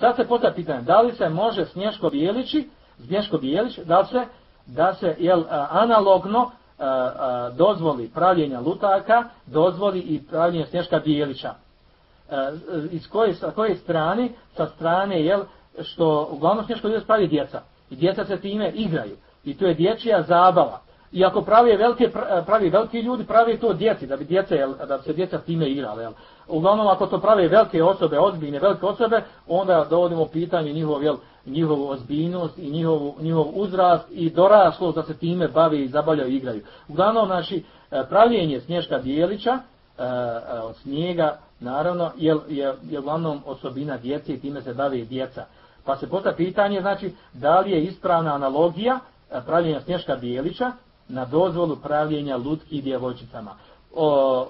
Sad se postavlja pitanje, da li se može Snješko Bijelić, da se analogno dozvoli pravljenja lutaka, dozvoli i pravljenje Snješka Bijelića. Sa koje strane? Sa strane, što uglavnom Snješko Bijelić pravi djeca. I djeca se time igraju. I to je dječja zabava. I ako pravi veliki ljudi, pravi to djeci, da bi se djeca time igrala. Uglavnom, ako to prave velike osobe, ozbiljne velike osobe, onda dovodimo u pitanje njihovu ozbiljnost i njihov uzrast i doraslost da se time bave i zabavljaju i igraju. Uglavnom, pravljenje Snješka Bijelića od snijega, naravno, je uglavnom osobina djece i time se bave i djeca. Pa se postavlja pitanje, da li je ispravna analogija pravljenja Snješka Bijelića na dozvolu pravljenja lutki djevojčicama.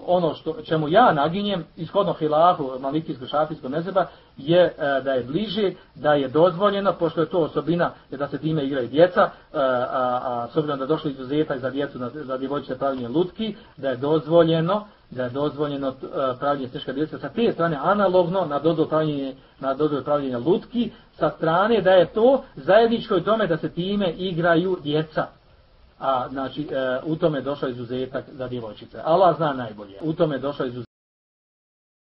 Ono čemu ja naginjem, ishodno hilafu malikijskog šafijskog mezheba, je da je bliže, da je dozvoljeno, pošto je to osobina da se time igraju djeca, a s obzirom da je došlo izuzetak za djecu, za djevojčice pravljenje lutki, da je dozvoljeno pravljenje Snješka Bijelića sa te strane analogno na dozvolu pravljenja lutki, sa strane da je to zajedničko i tome da se time igraju djeca. A u tome je došao izuzetak za djevojčice. Allah zna najbolje. U tome je došao izuzetak.